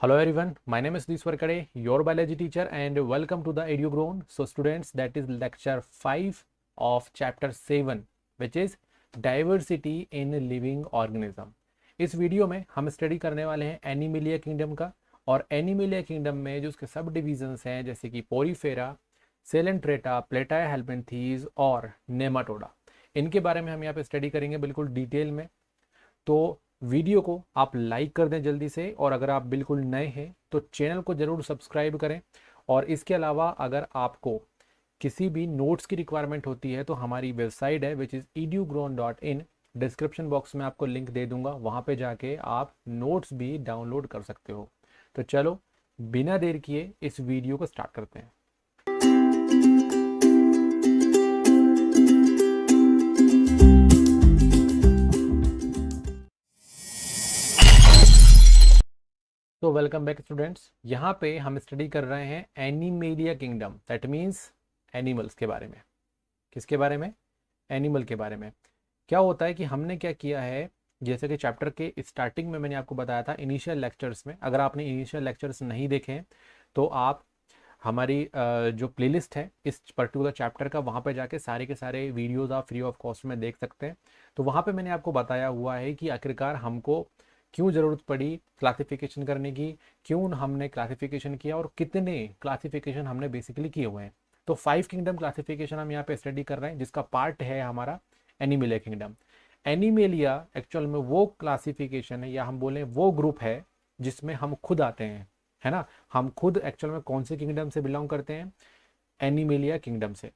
Hello everyone, my name is Dishwar Kade, your biology teacher, and welcome to the EduGrown. So students, that is lecture 5 of chapter 7, which is diversity in living organism. इस video में हम study करने वाले हैं animalia kingdom का, और animalia kingdom में जो उसके सब डिविजन्स हैं जैसे कि पोरीफेरा, सेलेंट्रेटा, प्लेटाया हेल्पेंथीज और नेमाटोडा, इनके बारे में हम यहाँ पे स्टडी करेंगे बिल्कुल डिटेल में। तो वीडियो को आप लाइक कर दें जल्दी से, और अगर आप बिल्कुल नए हैं तो चैनल को ज़रूर सब्सक्राइब करें। और इसके अलावा अगर आपको किसी भी नोट्स की रिक्वायरमेंट होती है तो हमारी वेबसाइट है which is edugrown.in, description box में आपको लिंक दे दूंगा, वहाँ पे जाके आप नोट्स भी डाउनलोड कर सकते हो। तो चलो बिना देर किए इस वीडियो को स्टार्ट करते हैं। तो वेलकम बैक स्टूडेंट्स, यहाँ पे हम स्टडी कर रहे हैं animalia kingdom, that means animals के बारे में। किसके बारे में? एनिमल के बारे में। क्या होता है कि हमने क्या किया है, जैसे कि चैप्टर के स्टार्टिंग में मैंने आपको बताया था इनिशियल लेक्चर्स में, अगर आपने इनिशियल लेक्चर्स नहीं देखे हैं तो आप हमारी जो प्लेलिस्ट है इस पर्टिकुलर चैप्टर का, वहाँ पे जाके सारे के सारे वीडियोस आप फ्री ऑफ कॉस्ट में देख सकते हैं। तो वहाँ पे मैंने आपको बताया हुआ है कि आखिरकार हमको क्यों ज़रूरत पड़ी क्लासिफिकेशन करने की, क्यों हमने क्लासिफिकेशन किया और कितने क्लासिफिकेशन हमने बेसिकली किए हुए हैं। तो 5 किंगडम क्लासिफिकेशन हम यहाँ पे स्टडी कर रहे हैं, जिसका पार्ट है हमारा एनिमेलिया किंगडम। एनिमेलिया एक्चुअल में वो क्लासिफिकेशन है, या हम बोलें वो ग्रुप है जिसमें हम खुद आते हैं, है ना। हम खुद एक्चुअल में कौन से किंगडम से बिलोंग करते हैं? एनिमेलिया किंगडम से।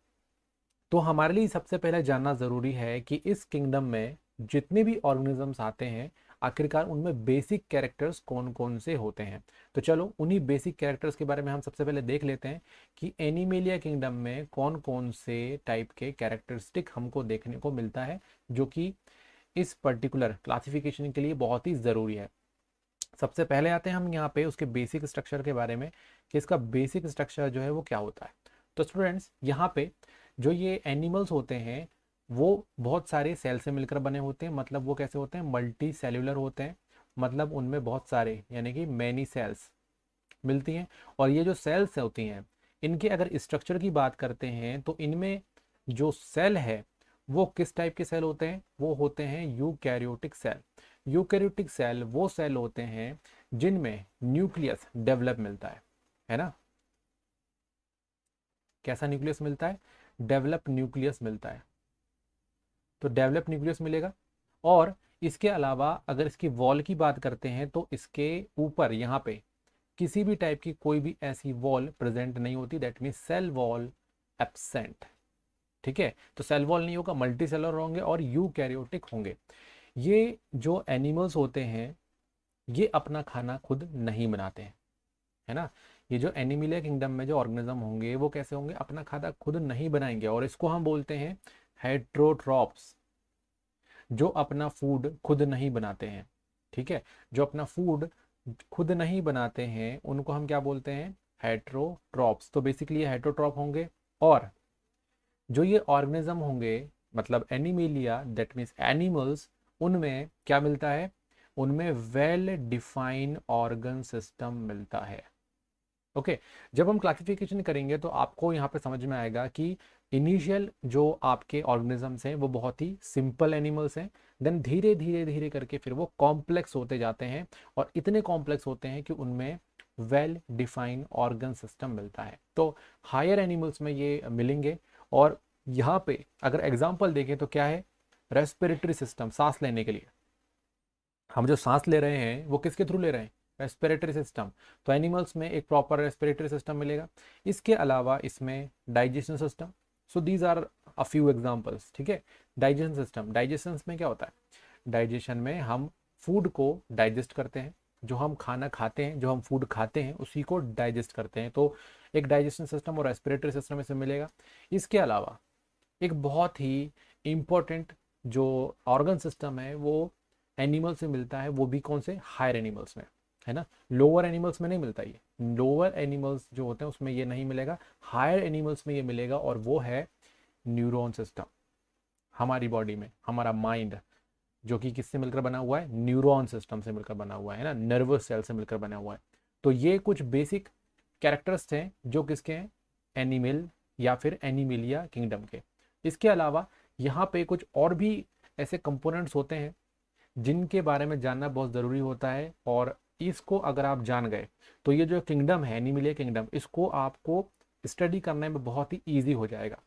तो हमारे लिए सबसे पहले जानना ज़रूरी है कि इस किंगडम में जितने भी ऑर्गेनिजम्स आते हैं आखिरकार उनमें बेसिक कैरेक्टर्स कौन कौन से होते हैं। तो चलो उन्हीं बेसिक कैरेक्टर्स के बारे में हम सबसे पहले देख लेते हैं कि एनिमेलिया किंगडम में कौन कौन से टाइप के कैरेक्टरिस्टिक हमको देखने को मिलता है, जो कि इस पर्टिकुलर क्लासिफिकेशन के लिए बहुत ही ज़रूरी है। सबसे पहले आते हैं हम यहाँ पे उसके बेसिक स्ट्रक्चर के बारे में कि इसका बेसिक स्ट्रक्चर जो है वो क्या होता है। तो स्टूडेंट्स, यहाँ पे जो ये एनिमल्स होते हैं वो बहुत सारे सेल से मिलकर बने होते हैं। मतलब वो कैसे होते हैं? मल्टी सेल्यूलर होते हैं, मतलब उनमें बहुत सारे यानी कि मैनी सेल्स मिलती हैं। और ये जो सेल्स होती हैं इनके अगर स्ट्रक्चर की बात करते हैं तो इनमें जो सेल है वो किस टाइप के सेल होते हैं? वो होते हैं यूकैरियोटिक सेल। यूकैरियोटिक सेल वो सेल होते हैं जिनमें न्यूक्लियस डेवलप मिलता है ना। कैसा न्यूक्लियस मिलता है? डेवलप न्यूक्लियस मिलता है। तो डेवलप न्यूक्लियस मिलेगा। और इसके अलावा अगर इसकी वॉल की बात करते हैं तो इसके ऊपर यहाँ पे किसी भी टाइप की कोई भी ऐसी वॉल प्रेजेंट नहीं होती, that means cell wall absent. ठीक है, तो सेल वॉल नहीं होगा, मल्टी सेलर होंगे और यूकैरियोटिक होंगे। ये जो एनिमल्स होते हैं ये अपना खाना खुद नहीं बनाते हैं, है ना। ये जो एनिमेलिया किंगडम में जो ऑर्गेनिज्म होंगे वो कैसे होंगे? अपना खाना खुद नहीं बनाएंगे, और इसको हम बोलते हैं हेट्रोट्रॉप्स, जो अपना फूड खुद नहीं बनाते हैं। ठीक है, जो अपना फूड खुद नहीं बनाते हैं उनको हम क्या बोलते हैं? हेट्रोट्रॉप्स। तो बेसिकली ये हेट्रोट्रॉप होंगे। और जो ये ऑर्गेनिज्म होंगे मतलब एनिमेलिया, दैट मीन्स एनिमल्स, उनमें क्या मिलता है? उनमें वेल डिफाइंड ऑर्गन सिस्टम मिलता है। ओके, जब हम क्लासिफिकेशन करेंगे तो आपको यहाँ पे समझ में आएगा कि इनिशियल जो आपके ऑर्गेनिजम्स हैं वो बहुत ही सिंपल एनिमल्स हैं, देन धीरे धीरे धीरे करके फिर वो कॉम्प्लेक्स होते जाते हैं, और इतने कॉम्प्लेक्स होते हैं कि उनमें वेल डिफाइंड ऑर्गन सिस्टम मिलता है। तो हायर एनिमल्स में ये मिलेंगे। और यहाँ पे अगर एग्जाम्पल देखें तो क्या है? रेस्पिरेटरी सिस्टम, सांस लेने के लिए हम जो सांस ले रहे हैं वो किसके थ्रू ले रहे हैं? Respiratory system. तो एनिमल्स में एक प्रॉपर रेस्पिरेटरी सिस्टम मिलेगा। इसके अलावा इसमें digestion system. So these are a few examples. ठीक है, डाइजेशन सिस्टम, डाइजेशन में क्या होता है? डाइजेशन में हम फूड को डाइजेस्ट करते हैं, जो हम खाना खाते हैं, जो हम फूड खाते हैं उसी को डाइजेस्ट करते हैं। तो एक डाइजेशन सिस्टम और रेस्पिरेटरी सिस्टम इसमें मिलेगा। इसके अलावा एक बहुत ही इम्पोर्टेंट जो ऑर्गन सिस्टम है वो एनिमल से मिलता है, वो भी कौन से? हायर एनिमल्स में, है ना। लोअर एनिमल्स में नहीं मिलता ये, लोअर एनिमल्स जो होते हैं उसमें ये नहीं मिलेगा, हायर एनिमल्स में ये मिलेगा। और वो है न्यूरॉन सिस्टम। हमारी बॉडी में हमारा माइंड जो कि किससे मिलकर बना हुआ है? न्यूरॉन सिस्टम से मिलकर बना हुआ है ना, नर्वस सेल से मिलकर बना हुआ है। तो ये कुछ बेसिक कैरेक्टर्स थे जो किसके हैं, एनिमल या फिर एनिमिलिया किंगडम के। इसके अलावा यहाँ पे कुछ और भी ऐसे कंपोनेंट्स होते हैं जिनके बारे में जानना बहुत ज़रूरी होता है, और इसको अगर आप जान गए तो ये जो किंगडम है एनिमिलिया किंगडम, इसको आपको स्टडी करने में बहुत ही ईजी हो जाएगा।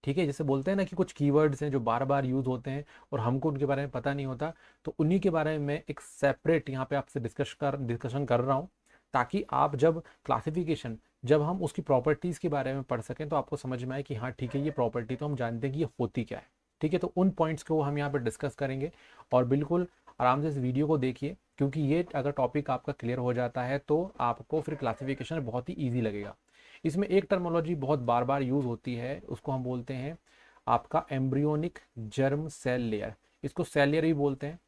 ठीक है, जैसे बोलते हैं ना कि कुछ कीवर्ड्स हैं जो बार बार यूज होते हैं और हमको उनके बारे में पता नहीं होता, तो उन्हीं के बारे में मैं एक सेपरेट यहाँ पे आपसे डिस्कशन कर रहा हूँ, ताकि आप जब क्लासिफिकेशन, जब हम उसकी प्रॉपर्टीज़ के बारे में पढ़ सकें तो आपको समझ में आए कि हाँ ठीक है, ये प्रॉपर्टी तो हम जानते हैं कि ये होती क्या है। ठीक है, तो उन पॉइंट्स को हम यहाँ पर डिस्कस करेंगे, और बिल्कुल आराम से इस वीडियो को देखिए, क्योंकि ये अगर टॉपिक आपका क्लियर हो जाता है तो आपको फिर क्लासिफिकेशन बहुत ही ईजी लगेगा। इसमें एक टर्मोलॉजी बहुत बार बार यूज होती है, उसको हम बोलते हैं आपका एम्ब्रियोनिक जर्म सेल लेयर। इसको सेल लेयर भी बोलते हैं,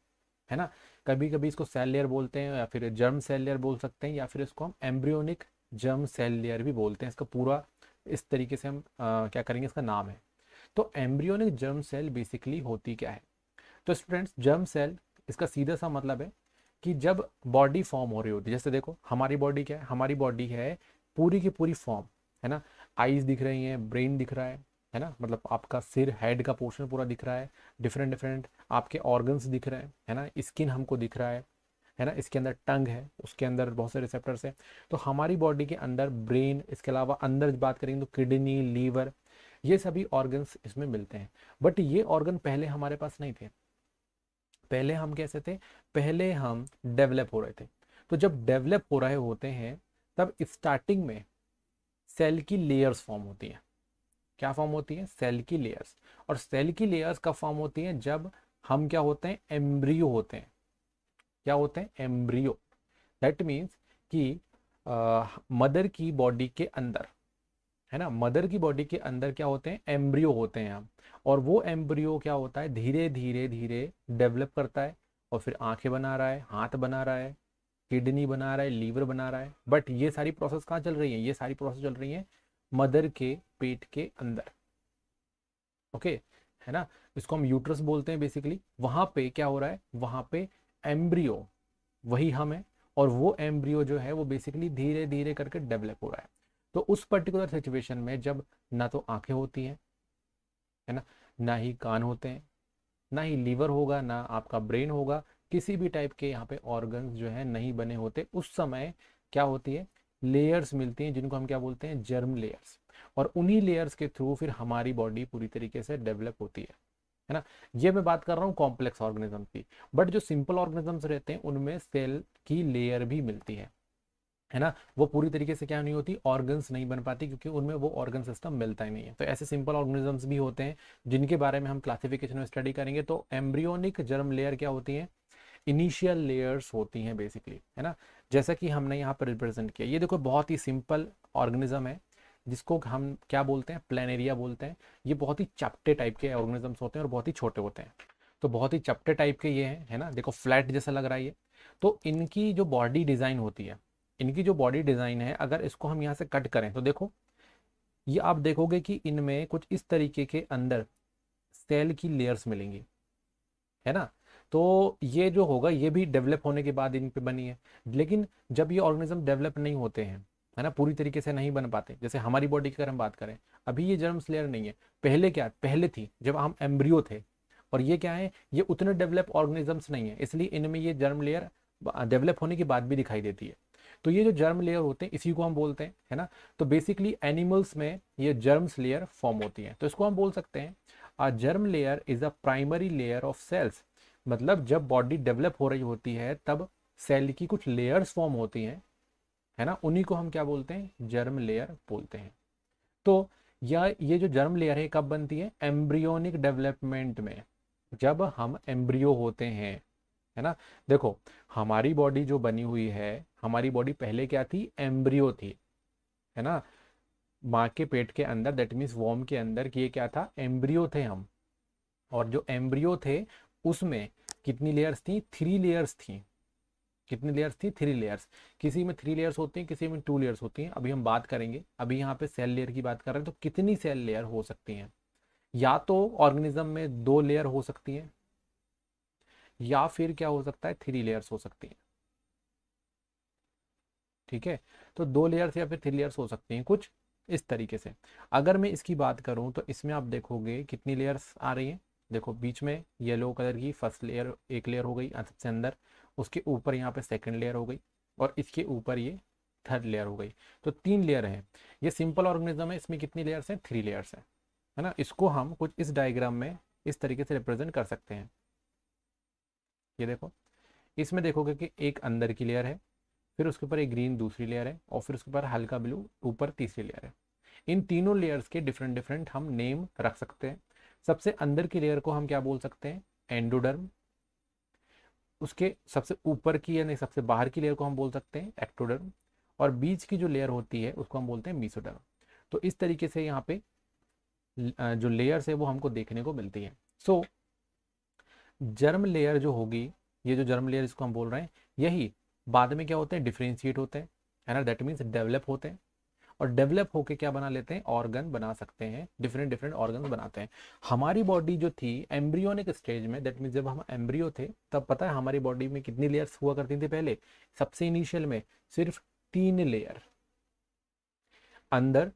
है ना, कभी कभी इसको सेल लेयर बोलते हैं, या फिर जर्म सेल लेयर बोल सकते हैं, या फिर इसको हम एम्ब्रियोनिक जर्म सेल लेयर भी बोलते हैं। इसका पूरा इस तरीके से हम क्या करेंगे, इसका नाम है। तो एम्ब्रियोनिक जर्म सेल बेसिकली होती क्या है? तो स्टूडेंट्स, जर्म सेल इसका सीधा सा मतलब है कि जब बॉडी फॉर्म हो रही होती है, जैसे देखो हमारी बॉडी क्या है, हमारी बॉडी है पूरी की पूरी फॉर्म, है ना, आईज दिख रही हैं, ब्रेन दिख रहा है ना, मतलब आपका सिर, हेड का पोर्शन पूरा दिख रहा है, डिफरेंट डिफरेंट आपके ऑर्गन्स दिख रहे हैं, है ना, स्किन हमको दिख रहा है ना, इसके अंदर टंग है, उसके अंदर बहुत सारे रिसेप्टर्स हैं। तो हमारी बॉडी के अंदर ब्रेन, इसके अलावा अंदर बात करेंगे तो किडनी, लीवर, ये सभी ऑर्गन्स इसमें मिलते हैं। बट ये ऑर्गन पहले हमारे पास नहीं थे। पहले हम कैसे थे? पहले हम डेवलप हो रहे थे। तो जब डेवलप हो रहे होते हैं तब स्टार्टिंग में सेल की लेयर्स फॉर्म होती हैं। क्या फॉर्म होती है? सेल की लेयर्स। और सेल की लेयर्स कब फॉर्म होती हैं? जब हम क्या होते हैं, एम्ब्रियो होते हैं। क्या होते हैं? एम्ब्रियो। दैट मीन्स कि मदर की बॉडी के अंदर, है ना, मदर की बॉडी के अंदर क्या होते हैं, एम्ब्रियो होते हैं हम। और वो एम्ब्रियो क्या होता है, धीरे धीरे धीरे डेवलप करता है, और फिर आंखें बना रहा है, हाथ बना रहा है, किडनी बना रहा है, लीवर बना रहा है। बट ये सारी प्रोसेस कहाँ चल रही है? ये सारी प्रोसेस चल रही है मदर के पेट के अंदर। ओके, है ना, इसको हम यूट्रस बोलते हैं बेसिकली। वहां पे क्या हो रहा है, वहां पे एम्ब्रियो, वही हम है, और वो एम्ब्रियो जो है वो बेसिकली धीरे धीरे करके डेवलप हो रहा है। तो उस पर्टिकुलर सिचुएशन में जब ना तो आंखें होती हैं, है ना, ना ही कान होते हैं, ना ही लीवर होगा, ना आपका ब्रेन होगा, किसी भी टाइप के यहाँ पे ऑर्गन्स जो है नहीं बने होते, उस समय क्या होती है, लेयर्स मिलती हैं जिनको हम क्या बोलते हैं, जर्म लेयर्स। और उन्हीं लेयर्स के थ्रू फिर हमारी बॉडी पूरी तरीके से डेवलप होती है ना। ये मैं बात कर रहा हूँ कॉम्प्लेक्स ऑर्गेनिज्म की। बट जो सिंपल ऑर्गेनिजम्स रहते हैं उनमें सेल की लेयर भी मिलती है ना, वो पूरी तरीके से क्या नहीं होती, ऑर्गन्स नहीं बन पाती, क्योंकि उनमें वो ऑर्गन सिस्टम मिलता ही नहीं है। तो ऐसे सिंपल ऑर्गेनिजम्स भी होते हैं जिनके बारे में हम क्लासिफिकेशन में स्टडी करेंगे। तो एम्ब्रियोनिक जर्म लेयर क्या होती है, इनिशियल लेयर्स होती हैं बेसिकली, है ना। जैसा कि हमने यहाँ पर रिप्रेजेंट किया, ये देखो बहुत ही सिंपल ऑर्गेनिज्म है, जिसको हम क्या बोलते हैं, प्लेनेरिया बोलते हैं। ये बहुत ही चपटे टाइप के ऑर्गेनिजम्स होते हैं और बहुत ही छोटे होते हैं। तो बहुत ही चपटे टाइप के ये हैं, है ना, देखो फ्लैट जैसा लग रहा है ये। तो इनकी जो बॉडी डिजाइन होती है, इनकी जो बॉडी डिजाइन है, अगर इसको हम यहाँ से कट करें तो देखो, ये आप देखोगे कि इनमें कुछ इस तरीके के अंदर सेल की लेयर्स मिलेंगी, है ना। तो ये जो होगा ये भी डेवलप होने के बाद इन पे बनी है। लेकिन जब ये ऑर्गेनिज्म डेवलप नहीं होते हैं, है ना, पूरी तरीके से नहीं बन पाते, जैसे हमारी बॉडी की अगर हम बात करें, अभी ये जर्म लेयर नहीं है, पहले क्या, पहले थी जब हम एम्ब्रियो थे। और ये क्या है, ये उतने डेवलप ऑर्गेनिजम्स नहीं है, इसलिए इनमें ये जर्म लेयर डेवलप होने के बाद भी दिखाई देती है। तो ये जो जर्म लेयर होते हैं इसी को हम बोलते हैं, है ना। तो बेसिकली एनिमल्स में ये जर्म्स लेयर फॉर्म होती है, तो इसको हम बोल सकते हैं a germ layer is a primary layer of cells. मतलब जब बॉडी डेवलप हो रही होती है तब सेल की कुछ लेयर्स फॉर्म होती हैं, है ना, उन्हीं को हम क्या बोलते हैं, जर्म लेयर बोलते हैं। तो ये जो जर्म लेयर है कब बनती है, एम्ब्रियोनिक डेवलपमेंट में, जब हम एम्ब्रियो होते हैं, है ना। देखो हमारी बॉडी जो बनी हुई है, हमारी बॉडी पहले क्या थी, एम्ब्रियो थी, है ना, माँ के पेट के अंदर, दैट मीन्स वॉर्म के अंदर, कि ये क्या था, एम्ब्रियो थे हम। और जो एम्ब्रियो थे उसमें कितनी लेयर्स थी, 3 लेयर्स थी। कितनी लेयर्स थी, 3 लेयर्स। किसी में 3 लेयर्स होती हैं, किसी में 2 लेयर्स होती हैं, अभी हम बात करेंगे। अभी यहाँ पे सेल लेयर की बात कर रहे हैं, तो कितनी सेल लेयर हो सकती हैं, या तो ऑर्गेनिज्म में 2 लेयर हो सकती हैं, या फिर क्या हो सकता है, 3 लेयर्स हो सकती हैं। ठीक है। तो 2 लेयर्स या फिर 3 लेयर्स हो सकती हैं कुछ इस तरीके से। अगर मैं इसकी बात करूं तो इसमें आप देखोगे कितनी लेयर्स आ रही हैं। देखो बीच में येलो कलर की फर्स्ट लेयर, एक लेयर हो गई सबसे अंदर, उसके ऊपर यहाँ पे सेकंड लेयर हो गई, और इसके ऊपर ये थर्ड लेयर हो गई। तो 3 लेयर है। ये सिंपल ऑर्गेनिज्म है, इसमें कितनी लेयर्स हैं? 3 लेयर्स हैं, है ना। इसको हम कुछ इस डायग्राम में इस तरीके से रिप्रेजेंट कर सकते हैं। ये देखो, इसमें देखोगे कि एक अंदर की लेयर है, फिर उसके ऊपर एक ग्रीन दूसरी लेयर है, और फिर उसके ऊपर हल्का ब्लू ऊपर तीसरी लेयर है। इन तीनों लेयर्स के डिफरेंट डिफरेंट हम नेम रख सकते हैं। सबसे अंदर की लेयर को हम क्या बोल सकते हैं? एंडोडर्म। उसके सबसे ऊपर की यानी सबसे बाहर की लेयर को हम बोल सकते हैं एक्टोडर्म, और बीच की जो लेयर होती है उसको हम बोलते हैं मीसोडर्म। तो इस तरीके से यहाँ पे जो लेयर्स है वो हमको देखने को मिलती है। सो जर्म लेयर जो होगी, ये जो जर्म लेयर इसको हम बोल रहे हैं, यही बाद में क्या होते हैं? डिफ्रेंशिएट होते हैं, है ना। दैट मीन्स डेवलप होते हैं, और डेवलप होके क्या बना लेते हैं? ऑर्गन बना सकते हैं, डिफरेंट डिफरेंट ऑर्गन बनाते हैं। हमारी बॉडी जो थी एम्ब्रियोनिक स्टेज में, दैट मीन्स जब हम एम्ब्रियो थे तब पता है हमारी बॉडी में कितनी लेयर्स हुआ करती थी पहले? सबसे इनिशियल में सिर्फ 3 लेयर। अंदर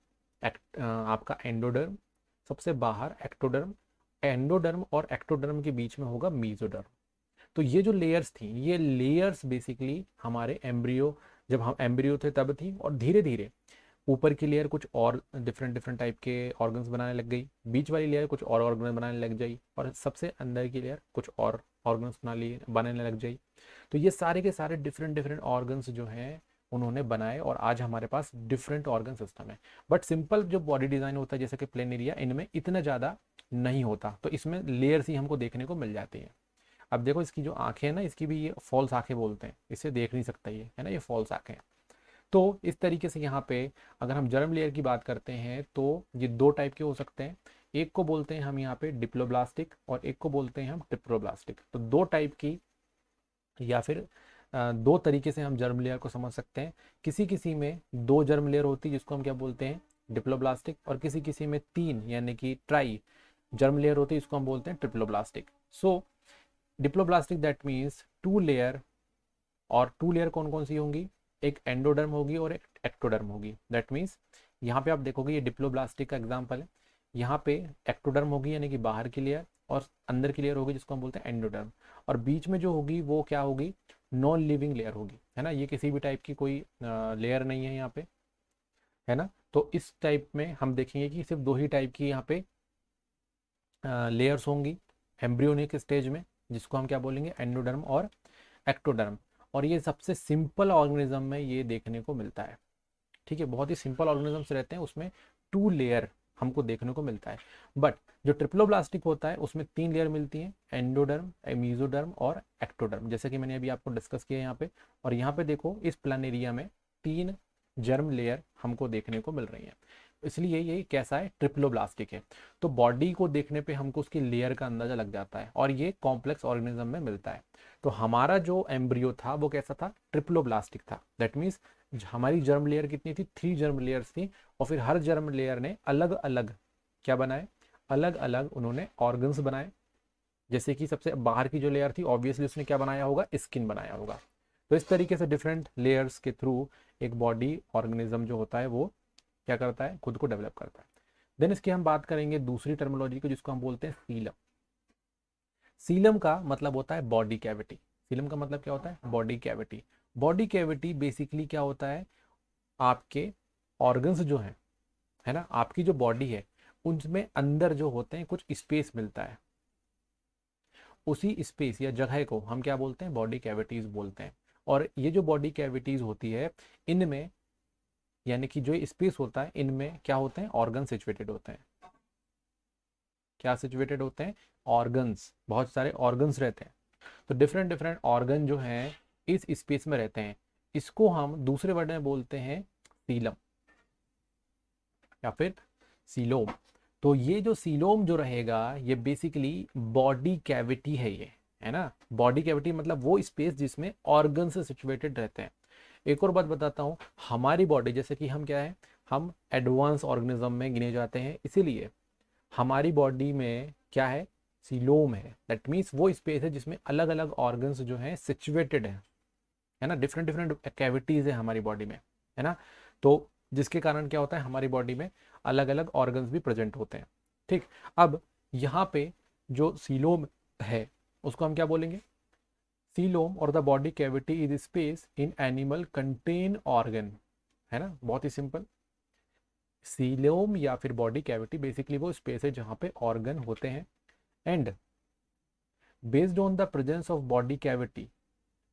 आपका एंडोडर्म, सबसे बाहर एक्टोडर्म, एंडोडर्म और एक्टोडर्म के बीच में होगा मीजोडर्म। तो ये जो लेयर्स थी, ये लेयर्स बेसिकली हमारे एम्ब्रियो, जब हम एम्ब्रियो थे तब थी, और धीरे धीरे ऊपर की लेयर कुछ और डिफरेंट डिफरेंट टाइप के ऑर्गन्स बनाने लग गई, बीच वाली लेयर कुछ और ऑर्गन बनाने लग जाई, और सबसे अंदर की लेयर कुछ और ऑर्गन्स बनाने लग जाई। तो ये सारे के सारे डिफरेंट डिफरेंट ऑर्गन्स जो हैं उन्होंने बनाए, और आज हमारे पास डिफरेंट ऑर्गन सिस्टम है। बट सिंपल जो बॉडी डिजाइन होता है जैसे कि प्लेन एरिया, इनमें इतना ज़्यादा नहीं होता, तो इसमें लेयर्स ही हमको देखने को मिल जाती हैं। अब देखो इसकी जो आंखें हैं ना, इसकी भी ये फॉल्स आंखें बोलते हैं, इसे देख नहीं सकता ये, है ना, ये फॉल्स आंखें हैं। तो इस तरीके से यहाँ पे अगर हम जर्म लेयर की बात करते हैं तो ये 2 टाइप के हो सकते हैं। एक को बोलते हैं हम यहाँ पे डिप्लोब्लास्टिक, और एक को बोलते हैं हम ट्रिप्लोब्लास्टिक। तो 2 टाइप की या फिर 2 तरीके से हम जर्म लेयर को समझ सकते हैं। किसी किसी में 2 जर्म लेयर होती है जिसको हम क्या बोलते हैं? डिप्लोब्लास्टिक, और किसी किसी में 3 यानी कि ट्राई जर्म लेयर होती है जिसको हम बोलते हैं triploblastic. So diploblastic that means 2 layer, और 2 लेयर कौन कौन सी होंगी? एक एंडोडर्म होगी और एक एक्टोडर्म होगी। दैट मीन्स यहाँ पे आप देखोगे ये डिप्लोब्लास्टिक का एग्जाम्पल है। यहाँ पे एक्टोडर्म होगी यानी कि बाहर की लेयर, और अंदर की लेयर होगी जिसको हम बोलते हैं एंडोडर्म, और बीच में जो होगी वो क्या होगी? नॉन लिविंग लेयर होगी, है ना। ये किसी भी टाइप की कोई लेयर नहीं है यहाँ पे, है ना। तो इस टाइप में हम देखेंगे कि सिर्फ 2 ही टाइप की यहाँ पे लेयर्स होंगी एम्ब्रियोनिक स्टेज में, जिसको हम क्या बोलेंगे? एंडोडर्म और एक्टोडर्म। और ये सबसे सिंपल ऑर्गेनिज्म में ये देखने को मिलता है, ठीक है। बहुत ही सिंपल ऑर्गेनिजम्स रहते हैं, उसमें 2 लेयर हमको देखने को मिलता है। बट जो ट्रिप्लोब्लास्टिक होता है उसमें 3 लेयर मिलती हैं, एंडोडर्म, मीजोडर्म और एक्टोडर्म, जैसे कि मैंने अभी आपको डिस्कस किया यहाँ पे। और यहाँ पे देखो इस प्लान एरिया में 3 जर्म लेयर हमको देखने को मिल रही है, इसलिए ये कैसा है? ट्रिप्लोब्लास्टिक है। तो बॉडी को देखने पे हमको उसकी लेयर का अंदाजा लग जाता है, और ये कॉम्प्लेक्स ऑर्गेनिज्म में मिलता है। तो हमारा जो एम्ब्रियो था वो कैसा था? ट्रिप्लोब्लास्टिक था। दैट मीन्स हमारी जर्म लेयर कितनी थी? 3 जर्म लेयर्स थी, और फिर हर जर्म लेयर ने अलग अलग क्या बनाए? अलग अलग उन्होंने ऑर्गन्स बनाए। जैसे कि सबसे बाहर की जो लेयर थी ऑब्वियसली उसने क्या बनाया होगा? स्किन बनाया होगा। तो इस तरीके से डिफरेंट लेयर्स के थ्रू एक बॉडी ऑर्गेनिज्म जो होता है वो क्या करता है? खुद को डेवलप करता है। देन इसकी हम बात करेंगे दूसरी टर्मिनोलॉजी को, जिसको हम बोलते हैं सीलम। सीलम का मतलब होता है बॉडी कैविटी। सीलम का मतलब क्या होता है? Body cavity. Body cavity basically क्या होता है? आपके ऑर्गन्स जो हैं, है ना, आपकी जो बॉडी है उनमें अंदर जो होते हैं कुछ स्पेस मिलता है, उसी स्पेस या जगह को हम क्या बोलते हैं? बॉडी कैविटीज बोलते हैं। और ये जो बॉडी कैविटीज होती है इनमें, यानी कि जो स्पेस होता है इनमें क्या होते हैं? ऑर्गन सिचुएटेड होते हैं। क्या सिचुएटेड होते हैं? ऑर्गन्स, बहुत सारे ऑर्गन्स रहते हैं। तो डिफरेंट डिफरेंट ऑर्गन जो हैं इस स्पेस में रहते हैं। इसको हम दूसरे वर्ड में बोलते हैं सीलम या फिर सीलोम। तो ये जो सीलोम जो रहेगा ये बेसिकली बॉडी कैविटी है, ये, है ना। बॉडी कैविटी मतलब वो स्पेस जिसमें ऑर्गन से सिचुएटेड रहते हैं। एक और बात बताता हूँ, हमारी बॉडी जैसे कि हम क्या है? हम एडवांस ऑर्गेनिज्म में गिने जाते हैं, इसीलिए हमारी बॉडी में क्या है? सीलोम है। दैट मीन्स वो स्पेस है जिसमें अलग अलग ऑर्गन्स जो हैं सिचुएटेड हैं। है ना, डिफरेंट डिफरेंट कैविटीज है हमारी बॉडी में, है ना। तो जिसके कारण क्या होता है, हमारी बॉडी में अलग अलग ऑर्गन्स भी प्रेजेंट होते हैं। ठीक, अब यहाँ पे जो सीलोम है उसको हम क्या बोलेंगे, सीलोम और the body cavity is space in animal contain organ, है ना, बहुत ही सिंपल। सीलोम या फिर बॉडी कैविटी बेसिकली वो स्पेस है जहाँ पे ऑर्गन होते हैं। And based on the presence of body cavity,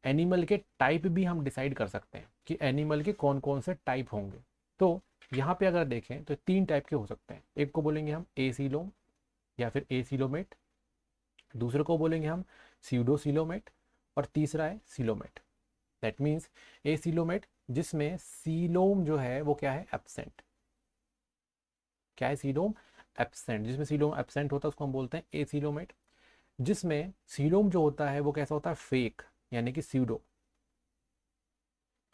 animal के टाइप भी हम डिसाइड कर सकते हैं कि एनिमल के कौन कौन से टाइप होंगे। तो यहाँ पे अगर देखें तो 3 टाइप के हो सकते हैं। एक को बोलेंगे हम एसीलोम या फिर एसीलोमेट, दूसरे को बोलेंगे हम सीडोसीलोमेट, और तीसरा है सीलोमेट। दैट मीन्स एसीलोमेट जिसमें सीलोम जो है वो क्या है, एब्सेंट। क्या है, सीलोम एब्सेंट। जिसमें सीलोम एब्सेंट होता है उसको हम बोलते हैं एसीलोमेट। जिसमें सीलोम जो होता है वो कैसा होता है, फेक, यानी कि सीडो,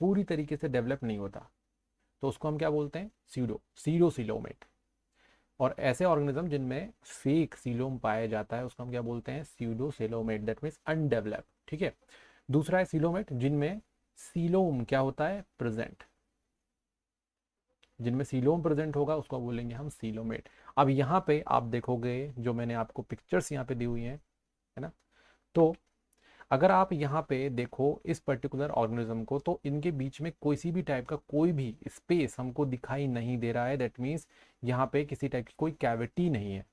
पूरी तरीके से डेवलप नहीं होता, तो उसको हम क्या बोलते हैं, सीडोसीलोमेट। और ऐसे ऑर्गेनिज्म जिनमें फेक सीलोम पाया जाता है उसको हम क्या बोलते हैं, सीडोसीलोमेट, दैट मीन्स अनडेवलप। ठीक है। दूसरा है सीलोमेट जिनमें सीलोम क्या होता है, प्रेजेंट। जिनमें सीलोम प्रेजेंट होगा उसको बोलेंगे हम सीलोमेट। अब यहाँ पे आप देखोगे जो मैंने आपको पिक्चर्स यहाँ पे दी हुई हैं, है ना, तो अगर आप यहाँ पे देखो इस पर्टिकुलर ऑर्गेनिज्म को, तो इनके बीच में कोई सी भी टाइप का कोई भी स्पेस हमको दिखाई नहीं दे रहा है। दैट मीन्स यहाँ पे किसी टाइप की कोई कैविटी नहीं है।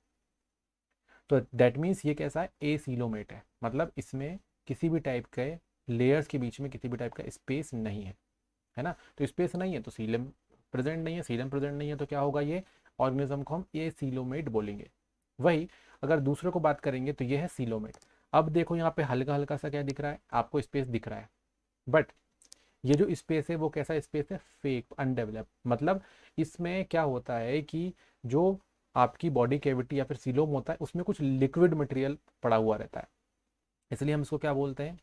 तो दैट मीन्स ये कैसा है, एसीलोमेट है, मतलब इसमें किसी भी टाइप के लेयर्स के बीच में किसी भी टाइप का स्पेस नहीं है ना। तो स्पेस नहीं है तो सीलम प्रेजेंट नहीं है, सीलम प्रेजेंट नहीं है तो क्या होगा, ये ऑर्गेनिज्म को हम एसीलोमेट बोलेंगे। वही अगर दूसरे को बात करेंगे तो ये है सीलोमेट। अब देखो यहाँ पे हल्का हल्का सा क्या दिख रहा है आपको, स्पेस दिख रहा है, बट ये जो स्पेस है वो कैसा स्पेस है, फेक, अनडेवलप। मतलब इसमें क्या होता है कि जो आपकी बॉडी कैविटी या फिर सीलोम होता है उसमें कुछ लिक्विड मटेरियल पड़ा हुआ रहता है, इसलिए हम इसको क्या बोलते हैं,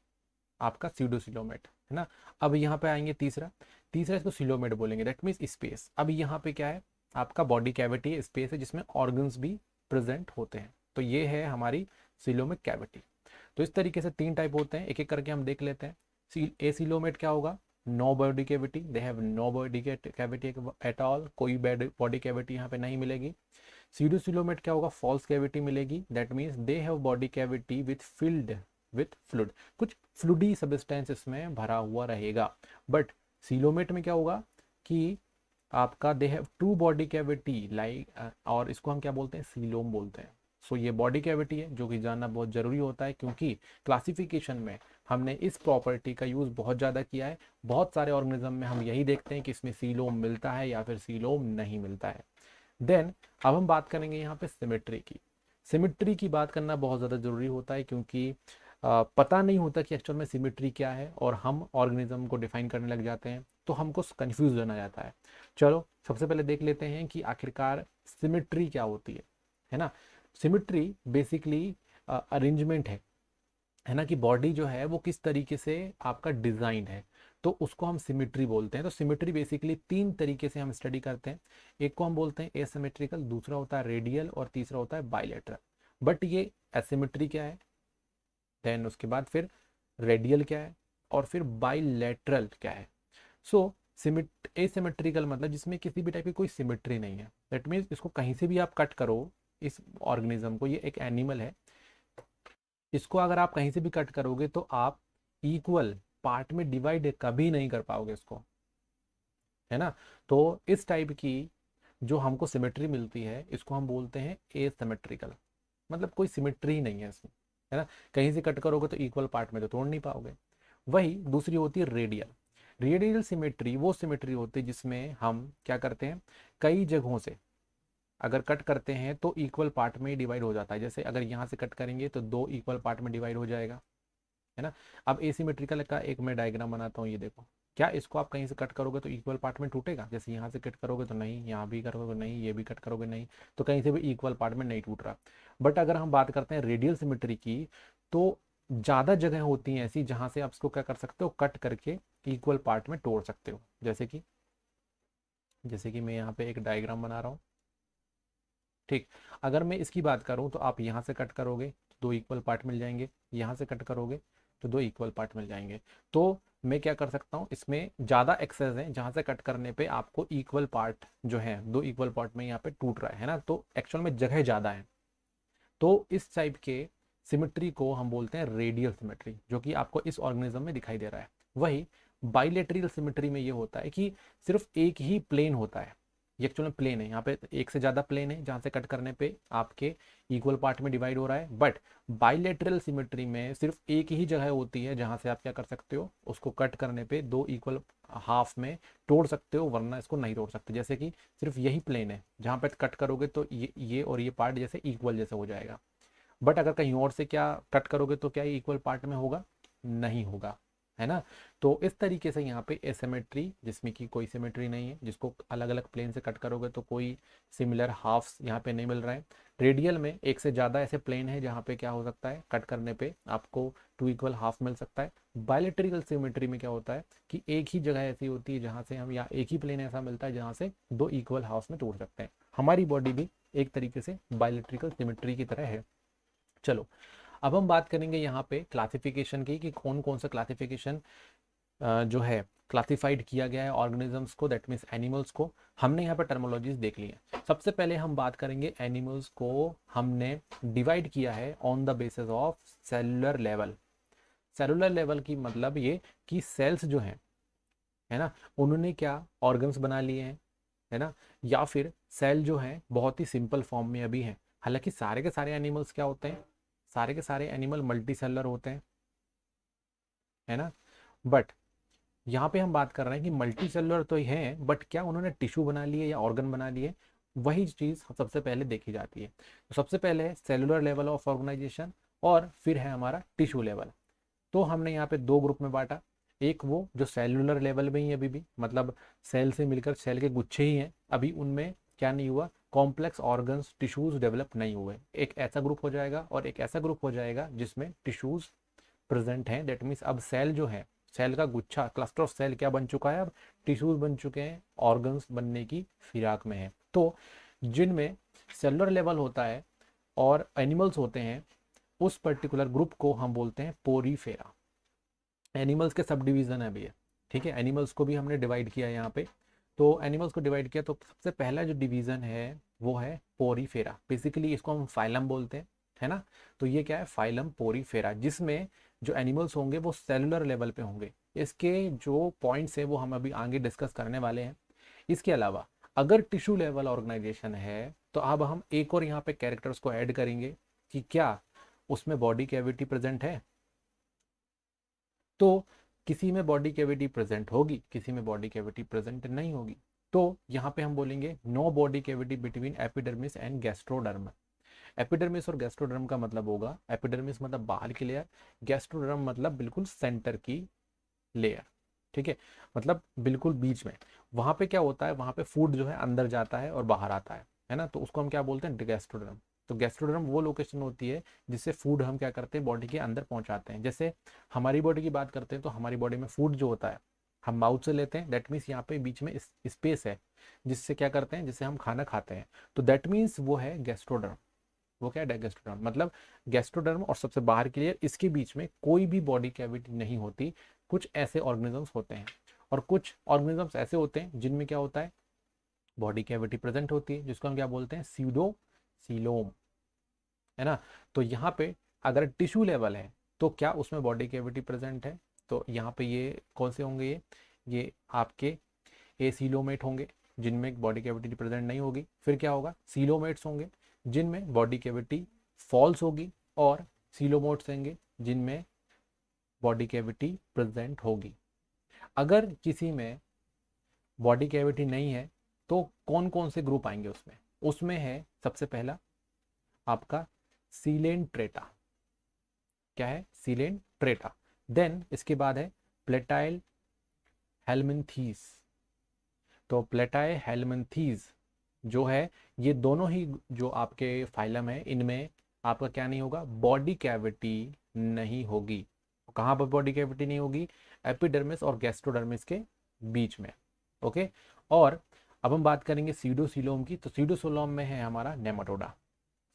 आपका सीडोसिलोमेट, है ना। अब यहाँ पे आएंगे तीसरा, तीसरा इसको सिलोमेट बोलेंगे, दैट मीन्स स्पेस। अब यहाँ पे क्या है, आपका बॉडी कैविटी है, स्पेस है जिसमें ऑर्गन्स भी प्रेजेंट होते हैं, तो ये है हमारी सिलोमिक कैविटी। तो इस तरीके से 3 टाइप होते हैं, एक एक करके हम देख लेते हैं। एसिलोमेट क्या होगा, no body cavity, they have no body cavity at all, कोई बॉडी कैविटी यहाँ पे नहीं मिलेगी। सीडोसिलोमेट क्या होगा, फॉल्स कैविटी मिलेगी, that means they have body cavity with fluid, कुछ फ्लूडी सब्सटेंस इसमें भरा हुआ रहेगा। बट सीलोमेट में क्या होगा कि आपका they have 2 body cavity like, और इसको हम क्या बोलते हैं, सीलोम बोलते हैं। सो ये बॉडी कैविटी है जो कि जानना बहुत जरूरी होता है, क्योंकि क्लासिफिकेशन में हमने इस प्रॉपर्टी का यूज बहुत ज्यादा किया है। बहुत सारे ऑर्गेनिज्म में हम यही देखते हैं कि इसमें सीलोम मिलता है या फिर सीलोम नहीं मिलता है। देन अब हम बात करेंगे यहाँ पे सिमेट्री की। सिमेट्री की बात करना बहुत ज़्यादा ज़रूरी होता है, क्योंकि पता नहीं होता कि एक्चुअल में सिमेट्री क्या है, और हम ऑर्गेनिज्म को डिफाइन करने लग जाते हैं तो हमको कंफ्यूज होना जाता है। चलो सबसे पहले देख लेते हैं कि आखिरकार सिमेट्री क्या होती है ना। सिमेट्री बेसिकली अरेंजमेंट है ना, कि बॉडी जो है वो किस तरीके से आपका डिजाइन है, तो उसको हम सिमेट्री बोलते हैं। तो सिमेट्री बेसिकली 3 तरीके से हम स्टडी करते हैं। एक को हम बोलते हैं एसिमेट्रिकल, दूसरा होता है रेडियल, और तीसरा होता है बायलैटरल। बट ये एसिमेट्री क्या है, देन उसके बाद फिर रेडियल क्या है, और फिर बायलैटरल क्या है। सो एसिमेट्रिकल मतलब जिसमें किसी भी टाइप की कोई सिमेट्री नहीं है। दैट मीन्स इसको कहीं से भी आप कट करो, इस ऑर्गेनिज्म को, ये एक एनिमल है, इसको अगर आप कहीं से भी कट करोगे तो आप इक्वल पार्ट में डिवाइड कभी नहीं कर पाओगे इसको, है ना। तो इस टाइप की जो हमको सिमेट्री मिलती है इसको हम बोलते हैं एसिमेट्रिकल, मतलब कोई सिमेट्री ही नहीं है इसमें, है ना। कहीं से कट करोगे तो इक्वल पार्ट में तो तोड़ नहीं पाओगे। वही दूसरी होती है रेडियल। रेडियल सिमेट्री वो सिमेट्री होती है जिसमें हम क्या करते हैं, कई जगहों से अगर कट करते हैं तो इक्वल पार्ट में डिवाइड हो जाता है। जैसे अगर यहाँ से कट करेंगे तो 2 इक्वल पार्ट में डिवाइड हो जाएगा, है ना। अब एसिमेट्रिकल का एक मैं डायग्राम बनाता हूँ, ये देखो, क्या इसको आप कहीं से कट करोगे तो इक्वल पार्ट में टूटेगा, जैसे यहाँ से कट करोगे तो नहीं, यहाँ भी करोगे नहीं, ये भी कट करोगे नहीं, तो कहीं से भी इक्वल पार्ट में नहीं टूट रहा। बट अगर हम बात करते हैं रेडियल सिमेट्री की, तो ज़्यादा जगह होती हैं ऐसी जहाँ से आप इसको क्या कर सकते हो, कट करके इक्वल पार्ट में तोड़ सकते हो। जैसे कि मैं यहाँ पे एक डायग्राम बना रहा हूँ, ठीक। अगर मैं इसकी बात करूँ तो आप यहाँ से कट करोगे तो 2 इक्वल पार्ट मिल जाएंगे, यहाँ से कट करोगे तो 2 इक्वल पार्ट मिल जाएंगे। तो मैं क्या कर सकता हूँ, इसमें ज़्यादा एक्सेस है जहाँ से कट करने पे आपको इक्वल पार्ट जो है 2 इक्वल पार्ट में यहाँ पे टूट रहा है ना, तो एक्चुअल में जगह ज़्यादा है। तो इस टाइप के सिमेट्री को हम बोलते हैं रेडियल सिमेट्री, जो कि आपको इस ऑर्गेनिज्म में दिखाई दे रहा है। वही बाइलेटरल सिमेट्री में ये होता है कि सिर्फ एक ही प्लेन होता है, ये एक्चुअल में प्लेन है, यहाँ पे एक से ज़्यादा प्लेन है जहाँ से कट करने पे आपके इक्वल पार्ट में डिवाइड हो रहा है। बट बाइलेटरल सिमेट्री में सिर्फ एक ही जगह होती है जहाँ से आप क्या कर सकते हो, उसको कट करने पे 2 इक्वल हाफ में तोड़ सकते हो, वरना इसको नहीं तोड़ सकते। जैसे कि सिर्फ यही प्लेन है जहाँ पे कट करोगे तो ये और ये पार्ट जैसे इक्वल जैसे हो जाएगा। बट अगर कहीं और से क्या कट करोगे तो क्या इक्वल पार्ट में होगा, नहीं होगा, है ना। तो इस तरीके से यहाँ पे एसिमेट्री, जिसमें कि कोई सिमेट्री नहीं है, जिसको अलग अलग प्लेन से कट करोगे तो कोई सिमिलर हाफ्स यहाँ पे नहीं मिल रहा है। रेडियल में एक से ज़्यादा ऐसे प्लेन है जहाँ पे क्या हो सकता है, कट करने पे आपको 2 इक्वल हाफ मिल सकता है। बायलेटरल सिमेट्री में क्या होता है कि एक ही जगह ऐसी होती है जहाँ से हम, या एक ही प्लेन ऐसा मिलता है जहाँ से 2 इक्वल हाफ में तोड़ सकते हैं। हमारी बॉडी भी एक तरीके से बायलेटरिकल सिमेट्री की तरह है। चलो, अब हम बात करेंगे यहाँ पे क्लासिफिकेशन की, कि कौन कौन सा क्लासिफिकेशन जो है क्लासिफाइड किया गया है ऑर्गेनिजम्स को, दैट मीन्स एनिमल्स को। हमने यहाँ पर टर्मोलॉजीज देख ली है। सबसे पहले हम बात करेंगे एनिमल्स को हमने डिवाइड किया है on the basis of cellular level. Cellular level की मतलब ये कि सेल्स जो हैं, है ना, उन्होंने क्या ऑर्गन्स बना लिए हैं, है ना, या फिर सेल जो है बहुत ही सिंपल फॉर्म में अभी है। हालांकि सारे के सारे एनिमल्स क्या होते हैं, सारे के सारे एनिमल मल्टी सेलुलर होते हैं, है ना। बट यहाँ पे हम बात कर रहे हैं कि मल्टी सेलुलर तो ही हैं, बट क्या उन्होंने टिश्यू बना लिए या ऑर्गन बना लिए, वही चीज़ सबसे पहले देखी जाती है। तो सबसे पहले है सेलुलर लेवल ऑफ ऑर्गेनाइजेशन, और फिर है हमारा टिश्यू लेवल। तो हमने यहाँ पे 2 ग्रुप में बांटा। एक वो जो सेलुलर लेवल में ही अभी भी, मतलब सेल से मिलकर सेल के गुच्छे ही हैं, अभी उनमें क्या नहीं हुआ, कॉम्प्लेक्स ऑर्गन्स टिश्यूज डेवलप नहीं हुए। एक ऐसा ग्रुप हो जाएगा और एक ऐसा ग्रुप हो जाएगा जिसमें टिश्यूज प्रेजेंट हैं। दैट मीन्स अब सेल जो है, सेल का गुच्छा, क्लस्टर ऑफ सेल क्या बन चुका है, अब टिश्यूज बन चुके हैं, ऑर्गन्स बनने की फिराक में है। तो जिनमें सेलुलर लेवल होता है और एनिमल्स होते हैं, उस पर्टिकुलर ग्रुप को हम बोलते हैं पोरीफेरा। एनिमल्स के सब डिवीजन है भैया, ठीक है। एनिमल्स को भी हमने डिवाइड किया यहाँ पे। तो एनिमल्स को डिवाइड किया तो सबसे पहला जो डिवीजन है वो है पोरीफेरा। बेसिकली इसको हम फाइलम बोलते हैं, है ना। तो ये क्या है, फाइलम पोरीफेरा, जिसमें जो एनिमल्स होंगे वो सेलुलर लेवल पे होंगे। इसके जो पॉइंट्स है वो हम अभी आगे डिस्कस करने वाले हैं। इसके अलावा अगर टिश्यू लेवल ऑर्गेनाइजेशन है तो अब हम एक और यहाँ पे कैरेक्टर्स को ऐड करेंगे कि क्या उसमें बॉडी कैविटी प्रेजेंट है। तो किसी में बॉडी कैविटी प्रेजेंट होगी, किसी में बॉडी कैविटी प्रेजेंट नहीं होगी। तो यहाँ पे हम बोलेंगे no body cavity between epidermis and gastroderm. Epidermis और गैस्ट्रोडर्म का मतलब होगा, एपिडर्मिस मतलब बाहर की लेयर, गैस्ट्रोडर्म मतलब बिल्कुल सेंटर की लेयर, ठीक है, मतलब बिल्कुल बीच में। वहां पे क्या होता है, वहां पे फूड जो है अंदर जाता है और बाहर आता है ना। तो उसको हम क्या बोलते हैं, गैस्ट्रोडर्म। तो गैस्ट्रोडर्म वो लोकेशन होती है जिससे फूड हम क्या करते हैं, बॉडी के अंदर पहुंचाते हैं। जैसे हमारी बॉडी की बात करते हैं तो हमारी बॉडी में फूड जो होता है हम माउथ से लेते हैं, दैट मीन्स यहाँ पे बीच में स्पेस है जिससे क्या करते हैं, जिससे हम खाना खाते हैं। तो दैट मीन्स वो है गैस्ट्रोडर्म। वो क्या है, गैस्ट्रोडर्म, मतलब गैस्ट्रोडर्म और सबसे बाहर की लेयर, इसके बीच में कोई भी बॉडी कैविटी नहीं होती। कुछ ऐसे ऑर्गेनिजम्स होते हैं, और कुछ ऑर्गेनिजम्स ऐसे होते हैं जिनमें क्या होता है, बॉडी कैविटी प्रेजेंट होती है, जिसको हम क्या बोलते हैं, सीडो सीलोम, है ना। तो यहाँ पे अगर टिश्यू लेवल है तो क्या उसमें बॉडी कैविटी प्रेजेंट है, तो यहाँ पे ये कौन से होंगे, ये आपके एसीलोमेट होंगे जिनमें बॉडी कैविटी प्रेजेंट नहीं होगी। फिर क्या होगा, सीलोमेट्स होंगे जिनमें बॉडी कैविटी फॉल्स होगी, और सीलोमोट्स होंगे जिनमें बॉडी कैविटी प्रेजेंट होगी। अगर किसी में बॉडी कैविटी नहीं है तो कौन कौन से ग्रुप आएंगे उसमें, उसमें है सबसे पहला आपका सीलेंट्रेटा। क्या है, सीलेंट्रेटा। देन इसके बाद है प्लेटाइल हेलमिंथीस। तो प्लेटाई हेलमिंथीज जो है, ये दोनों ही जो आपके फाइलम है, इनमें आपका क्या नहीं होगा, बॉडी कैविटी नहीं होगी। कहाँ पर बॉडी कैविटी नहीं होगी, एपिडर्मिस और गैस्ट्रोडर्मिस के बीच में, ओके। और अब हम बात करेंगे सीडोसीलोम की। तो सीडोसीलोम में है हमारा नेमाटोडा।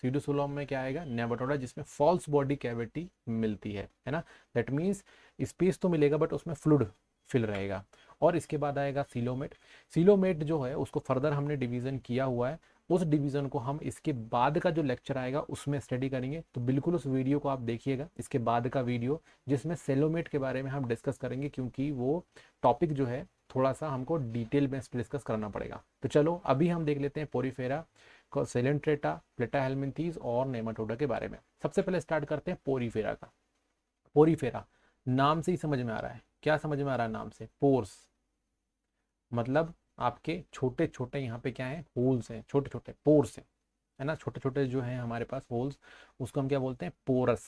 सीडोसोलॉम में क्या आएगा, नेमाटोडा जिसमें फॉल्स बॉडी कैविटी मिलती है ना। दैट मीन्स स्पेस तो मिलेगा बट उसमें फ्लूइड फिल रहेगा। और इसके बाद आएगा सीलोमेट। सीलोमेट जो है उसको फर्दर हमने डिवीजन किया हुआ है, उस डिवीजन को हम इसके बाद का जो लेक्चर आएगा उसमें स्टडी करेंगे। तो बिल्कुल उस वीडियो को आप देखिएगा, इसके बाद का वीडियो जिसमें सेलोमेट के बारे में हम डिस्कस करेंगे, क्योंकि वो टॉपिक जो है थोड़ा सा हमको डिटेल में डिस्कस करना पड़ेगा। तो चलो अभी हम देख लेते हैं पोरीफेरा, सेलेंट्रेटा, प्लेटाहेल्मिन्थीज और नेमाटोडा के बारे में। सबसे पहले स्टार्ट करते हैं पोरीफेरा का। पोरीफेरा नाम से ही समझ में आ रहा है, क्या समझ में आ रहा है नाम से, पोर्स, मतलब आपके छोटे छोटे यहाँ पे क्या है, होल्स हैं, छोटे छोटे पोर्स हैं, है ना, छोटे छोटे जो हैं हमारे पास होल्स, उसको हम क्या बोलते हैं, पोरस,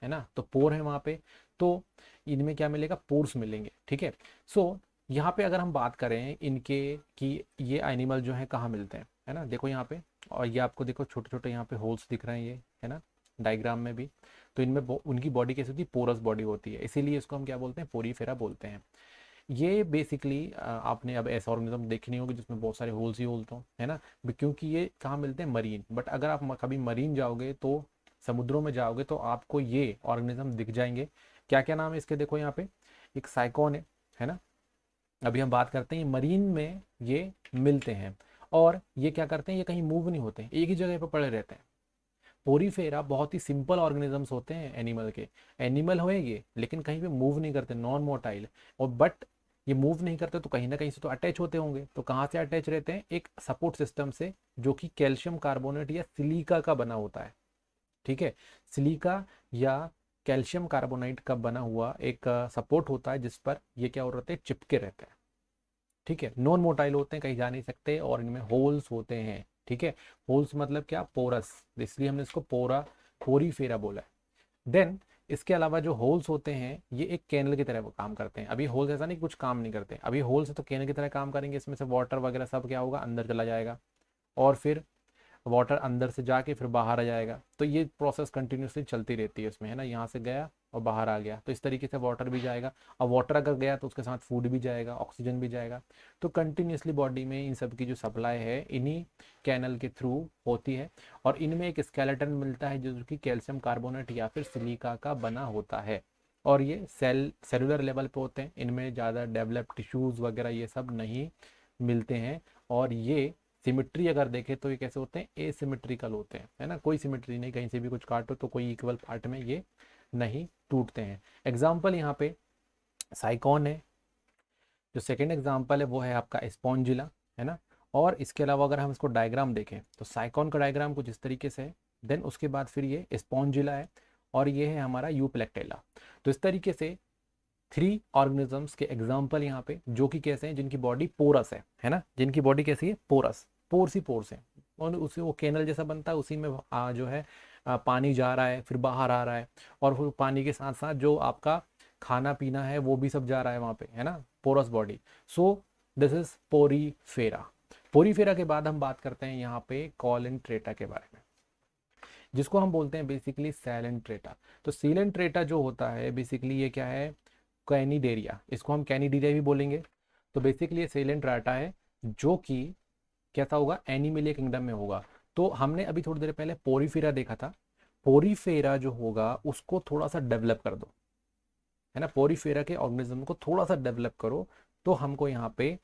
है ना। तो पोर है वहाँ पे, तो इनमें क्या मिलेगा, पोर्स मिलेंगे, ठीक है। सो यहाँ पे अगर हम बात करें इनके कि ये एनिमल जो है कहाँ मिलते हैं, है ना, देखो यहाँ पे, और ये आपको देखो छोटे छोटे यहाँ पे होल्स दिख रहे हैं, ये है ना डायग्राम में भी। तो इनमें उनकी बॉडी कैसी होती है, पोरस बॉडी होती है, इसीलिए इसको हम क्या बोलते हैं, पोरीफेरा बोलते हैं। ये बेसिकली आपने अब ऐसा ऑर्गेनिज्म देखी नहीं होगी जिसमें बहुत सारे होल्स ही होल्स हो, है ना, क्योंकि ये कहाँ मिलते हैं, मरीन। बट अगर आप कभी मरीन जाओगे तो समुद्रों में जाओगे तो आपको ये ऑर्गेनिज्म दिख जाएंगे। क्या क्या नाम है इसके, देखो यहाँ पे एक साइकॉन है ना, अभी हम बात करते हैं मरीन में ये मिलते हैं। और ये क्या करते हैं, ये कहीं मूव नहीं होते, एक ही जगह पर पड़े रहते हैं। पोरीफेरा बहुत ही सिंपल ऑर्गेनिजम्स होते हैं एनिमल के, एनिमल होएंगे लेकिन कहीं पे मूव नहीं करते, नॉन मोटाइल। और बट ये मूव नहीं करते तो कहीं ना कहीं से तो अटैच होते होंगे, तो कहाँ से अटैच रहते हैं, एक सपोर्ट सिस्टम से, जो कि कैल्शियम कार्बोनेट या सिलिका का बना होता है, ठीक है। सिलिका या कैल्शियम कार्बोनेट का बना हुआ एक सपोर्ट होता है जिस पर ये क्या हो रहते हैं, चिपके रहते हैं, ठीक है। नॉन मोटाइल होते हैं, कहीं जा नहीं सकते, और इनमें होल्स होते हैं, ठीक है। होल्स मतलब क्या, पोरस, इसलिए हमने इसको पोरीफेरा बोला है। देन इसके अलावा जो होल्स होते हैं ये एक कैनल की तरह वो काम करते हैं। अभी होल्स ऐसा नहीं कुछ काम नहीं करते, अभी होल्स है तो कैनल की तरह काम करेंगे, इसमें से वाटर वगैरह सब क्या होगा, अंदर चला जाएगा, और फिर वाटर अंदर से जाके फिर बाहर आ जाएगा। तो ये प्रोसेस कंटिन्यूसली चलती रहती है इसमें, है ना, यहाँ से गया और बाहर आ गया, तो इस तरीके से वाटर भी जाएगा, और वाटर अगर गया तो उसके साथ फूड भी जाएगा, ऑक्सीजन भी जाएगा। तो कंटिन्यूसली बॉडी में इन सब की जो सप्लाई है इन्हीं कैनल के थ्रू होती है। और इनमें एक स्केलेटन मिलता है जो कि कैल्शियम कार्बोनेट या फिर सिलिका का बना होता है, और ये सेलुलर लेवल पे होते हैं, इनमें ज़्यादा डेवलप टिश्यूज़ वगैरह ये सब नहीं मिलते हैं। और ये सिमिट्री अगर देखें तो ये कैसे होते हैं, एसिमेट्रिकल होते हैं, है ना, कोई सिमिट्री नहीं, कहीं से भी कुछ काटो तो कोई इक्वल पार्ट में ये नहीं टूटते हैं। एग्जाम्पल यहाँ पे साइकॉन है, जो सेकेंड एग्जाम्पल है वो है आपका स्पॉन्जिला, है ना। और इसके अलावा अगर हम इसको डायग्राम देखें तो साइकॉन का डायग्राम कुछ इस तरीके से है, देन उसके बाद फिर ये स्पॉन्जिला है, और ये है हमारा यूप्लेक्टेला। तो इस तरीके से 3 ऑर्गेनिजम्स के एग्जाम्पल यहाँ पे, जो कि कैसे हैं, जिनकी बॉडी पोरस है ना, जिनकी बॉडी कैसी है, पोरस, पोर्स ही पोर्स है, और उसी वो कैनल जैसा बनता है, उसी में जो है पानी जा रहा है फिर बाहर आ रहा है, और फिर पानी के साथ साथ जो आपका खाना पीना है वो भी सब जा रहा है वहाँ पे, है ना, porous body. So this is Porifera. Porifera के बाद हम बात करते हैं यहाँ पे कॉलेंट्रेटा के बारे में, जिसको हम बोलते हैं बेसिकली सैलेंट्रेटा। तो सीलेंट्रेटा जो होता है बेसिकली ये क्या है, कैनिडेरिया, इसको हम कैनिडेरिया भी बोलेंगे। तो बेसिकली ये सैलेंट्रेटा है जो कि कैसा होगा, एनिमलिया किंगडम में होगा। तो हमने अभी थोड़ी देर पहले पोरीफेरा देखा था, पोरीफेरा जो होगा उसको थोड़ा सा डेवलप कर दो, है ना, पोरीफेरा के ऑर्गेनिज्म को थोड़ा सा डेवलप करो तो हमको यहाँ पे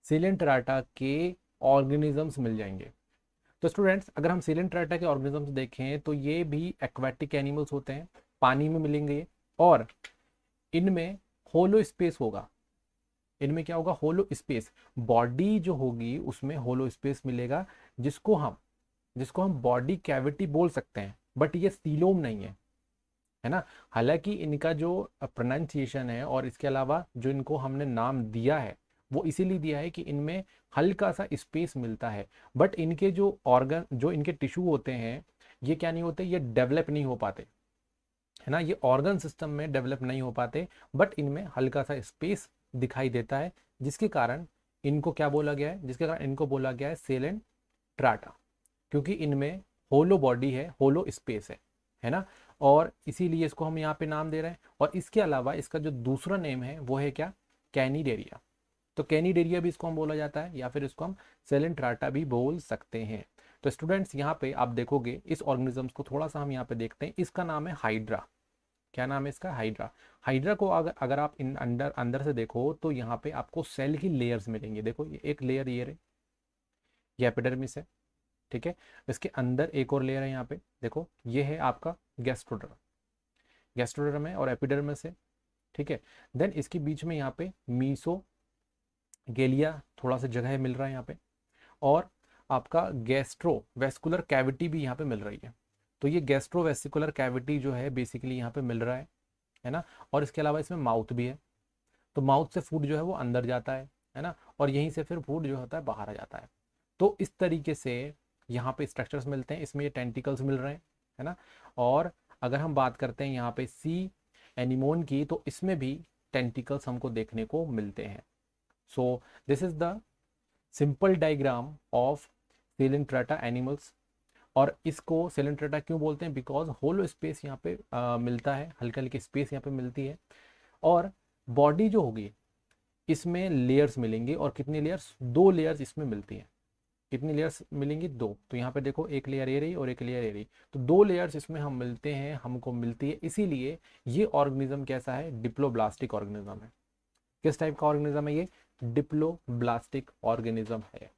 सिलेंट्राटा के ऑर्गेनिजम्स मिल जाएंगे। तो स्टूडेंट्स अगर हम सिलेंट्राटा के ऑर्गेनिजम्स देखें तो ये भी एक्वाटिक एनिमल्स होते हैं, पानी में मिलेंगे ये, और इनमें होलो स्पेस होगा, इनमें क्या होगा, होलो स्पेस, बॉडी जो होगी उसमें होलो स्पेस मिलेगा, जिसको हम बॉडी कैविटी बोल सकते हैं, बट ये सीलोम नहीं है ना। हालांकि इनका जो प्रोनाउंसिएशन है और इसके अलावा जो इनको हमने नाम दिया है वो इसीलिए दिया है कि इनमें हल्का सा स्पेस मिलता है, बट इनके जो ऑर्गन, जो इनके टिश्यू होते हैं ये क्या नहीं होते, ये डेवलप नहीं हो पाते, है ना, ये ऑर्गन सिस्टम में डेवलप नहीं हो पाते, बट इनमें हल्का सा स्पेस दिखाई देता है, जिसके कारण इनको क्या बोला गया है, जिसके कारण इनको बोला गया है सेलेंट्राटा, क्योंकि इनमें होलो बॉडी है, होलो स्पेस है ना, और इसीलिए इसको हम यहाँ पे नाम दे रहे हैं। और इसके अलावा इसका जो दूसरा नेम है वो है क्या, कैनिडेरिया। तो कैनिडेरिया भी इसको हम बोला जाता है, या फिर इसको हम सेलेंट्राटा भी बोल सकते हैं। तो स्टूडेंट्स यहाँ पे आप देखोगे इस ऑर्गेनिजम्स को थोड़ा सा हम यहाँ पे देखते हैं, इसका नाम है हाइड्रा। क्या नाम है इसका? हाइड्रा। हाइड्रा को अगर अगर आप इन अंदर अंदर से देखो तो यहाँ पे आपको सेल की लेयर्स मिलेंगे। देखो ये एक लेयर, ये एपिडर्मिस है, ठीक है। इसके अंदर एक और लेयर है यहाँ पे, देखो ये है आपका गैस्ट्रोडर्म। गैस्ट्रोडर्म है और एपिडर्मिस है, ठीक है। देन इसके बीच में यहाँ पे मीसो गेलिया थोड़ा सा जगह मिल रहा है यहाँ पे, और आपका गैस्ट्रो वेस्कुलर कैविटी भी यहाँ पे मिल रही है। तो ये गैस्ट्रो वेस्कुलर कैविटी जो है बेसिकली यहाँ पे मिल रहा है ना। और इसके अलावा इसमें माउथ भी है, तो माउथ से फूड जो है वो अंदर जाता है ना, और यहीं से फिर फूड जो होता है बाहर आ जाता है। तो इस तरीके से यहाँ पे स्ट्रक्चर्स मिलते हैं, इसमें ये टेंटिकल्स मिल रहे हैं, है ना। और अगर हम बात करते हैं यहाँ पे सी एनिमोन की, तो इसमें भी टेंटिकल्स हमको देखने को मिलते हैं। सो this is the simple diagram of Coelenterata animals. और इसको सिलेंट्रेटा क्यों बोलते हैं? बिकॉज होलो स्पेस यहाँ पे मिलता है, हल्की हल्की स्पेस यहाँ पे मिलती है। और बॉडी जो होगी इसमें लेयर्स मिलेंगी, और कितनी लेयर्स? 2 लेयर्स इसमें मिलती हैं। कितनी लेयर्स मिलेंगी? 2। तो यहाँ पे देखो एक लेयर ये रही और एक लेयर ये रही, तो 2 लेयर्स इसमें हम मिलते हैं, हमको मिलती है। इसीलिए ये ऑर्गेनिज्म कैसा है? डिप्लोब्लास्टिक ऑर्गेनिज्म है। किस टाइप का ऑर्गेनिज्म है ये? डिप्लोब्लास्टिक ऑर्गेनिज्म है,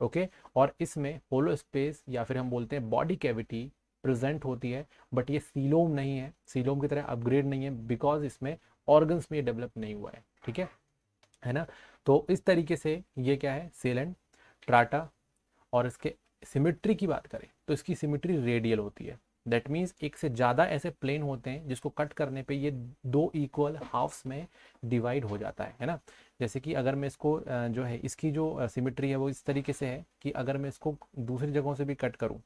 ओके। और इसमें होलो स्पेस या फिर हम बोलते हैं बॉडी कैविटी प्रेजेंट होती है, बट ये सीलोम नहीं है, सीलोम की तरह अपग्रेड नहीं है, बिकॉज इसमें ऑर्गन्स में डेवलप नहीं हुआ है, ठीक है ना। तो इस तरीके से ये क्या है? सिलेंट्राटा। और इसके सिमिट्री की बात करें तो इसकी सिमिट्री रेडियल होती है। दैट मीन्स एक से ज़्यादा ऐसे प्लेन होते हैं जिसको कट करने पे ये 2 इक्वल हाफ्स में डिवाइड हो जाता है ना। जैसे कि अगर मैं इसको जो है इसकी जो सिमिट्री है वो इस तरीके से है कि अगर मैं इसको दूसरी जगहों से भी कट करूं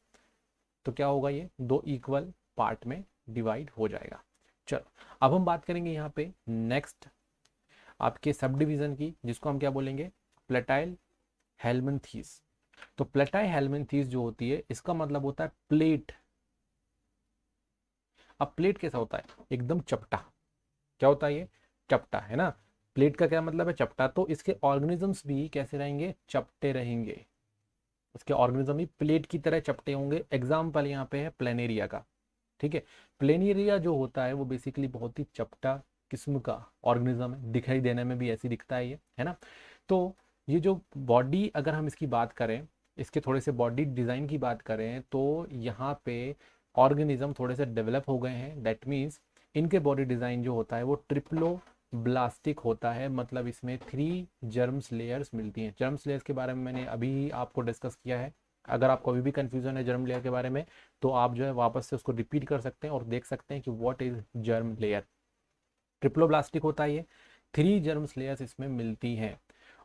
तो क्या होगा? ये 2 इक्वल पार्ट में डिवाइड हो जाएगा। चलो अब हम बात करेंगे यहाँ पे नेक्स्ट आपके सब डिवीजन की, जिसको हम क्या बोलेंगे? प्लेटाइल हेलमिंथीज। तो प्लेटाई हेलमिंथीज जो होती है इसका मतलब होता है प्लेट। अब प्लेट कैसा होता है? एकदम चपटा। क्या होता है ये? चपटा, है ना। प्लेट का क्या मतलब है? चपटा। तो इसके ऑर्गेनिजम्स भी कैसे रहेंगे? चपटे रहेंगे। इसके ऑर्गेनिज्म भी प्लेट की तरह चपटे होंगे। एग्जाम्पल यहाँ पे है प्लेनेरिया का, ठीक है। प्लेनेरिया जो होता है वो बेसिकली बहुत ही चपटा किस्म का ऑर्गेनिज्म है, दिखाई देने में भी ऐसी दिखता है ये, है ना। तो ये जो बॉडी, अगर हम इसकी बात करें, इसके थोड़े से बॉडी डिज़ाइन की बात करें, तो यहाँ पे ऑर्गेनिज्म थोड़े से डेवलप हो गए हैं। दैट मीन्स इनके बॉडी डिज़ाइन जो होता है वो ट्रिप्लो ब्लास्टिक होता है, मतलब इसमें 3 जर्म्स लेयर्स मिलती हैं। जर्म्स लेयर्स के बारे में मैंने अभी आपको डिस्कस किया है। अगर आपको अभी भी कंफ्यूजन है जर्म लेयर के बारे में, तो आप जो है वापस से उसको रिपीट कर सकते हैं और देख सकते हैं कि what is germ layer. Triploblastic होता है ये, 3 जर्म्स लेयर्स इसमें मिलती हैं,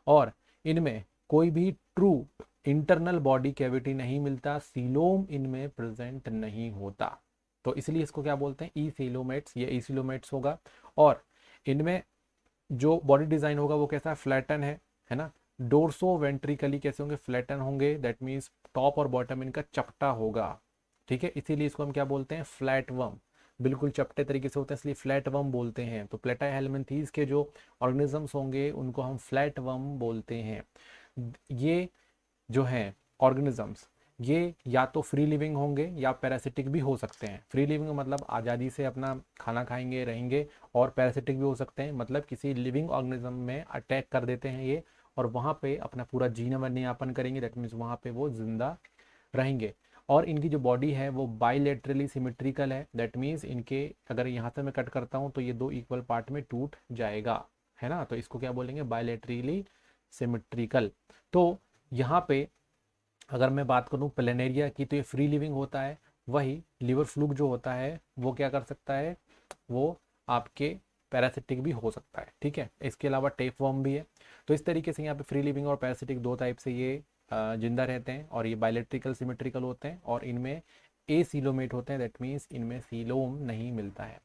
और इनमें कोई भी ट्रू इंटरनल बॉडी कैविटी नहीं मिलता, सीलोम इनमें प्रेजेंट नहीं होता। तो इसलिए इसको क्या बोलते हैं? ई सीलोमेट्स। ये ई सीलोमेट्स होगा। और इनमें जो बॉडी डिजाइन होगा वो कैसा? फ्लैटन है ना। डोर्सो वेंट्रिकली कैसे होंगे? फ्लैटन होंगे। दैट मीन्स टॉप और बॉटम इनका चपटा होगा, ठीक है। इसीलिए इसको हम क्या बोलते हैं? Flat worm. बिल्कुल चपटे तरीके से होता है इसलिए फ्लैट वर्म बोलते हैं। तो प्लेटाई हेलमिंथीज के जो ऑर्गेनिजम्स होंगे उनको हम फ्लैट वर्म बोलते हैं। ये जो हैं ऑर्गेनिजम्स, ये या तो फ्री लिविंग होंगे या पैरासिटिक भी हो सकते हैं। फ्री लिविंग मतलब आज़ादी से अपना खाना खाएंगे, रहेंगे, और पैरासिटिक भी हो सकते हैं, मतलब किसी लिविंग ऑर्गेनिज्म में अटैक कर देते हैं ये, और वहाँ पे अपना पूरा जीवन यापन करेंगे। दैट मीन्स वहाँ पे वो जिंदा रहेंगे। और इनकी जो बॉडी है वो बाइलेटरली सिमेट्रिकल है। दैट मीन्स इनके अगर यहाँ से मैं कट करता हूँ तो ये 2 इक्वल पार्ट में टूट जाएगा, है ना। तो इसको क्या बोलेंगे? Bilaterally symmetrical. तो यहाँ पे अगर मैं बात करूँ प्लेनेरिया की, तो ये फ्री लिविंग होता है। वही लिवर फ्लूक जो होता है वो क्या कर सकता है? वो आपके पैरासिटिक भी हो सकता है, ठीक है। इसके अलावा टेप वर्म भी है। तो इस तरीके से यहाँ पे फ्री लिविंग और पैरासिटिक 2 टाइप से ये जिंदा रहते हैं, और ये बायोलेट्रिकल सिमेट्रिकल होते हैं, और इनमें ए सीलोमेट होते हैं। दैट मीन्स इनमें सीलोम नहीं मिलता है।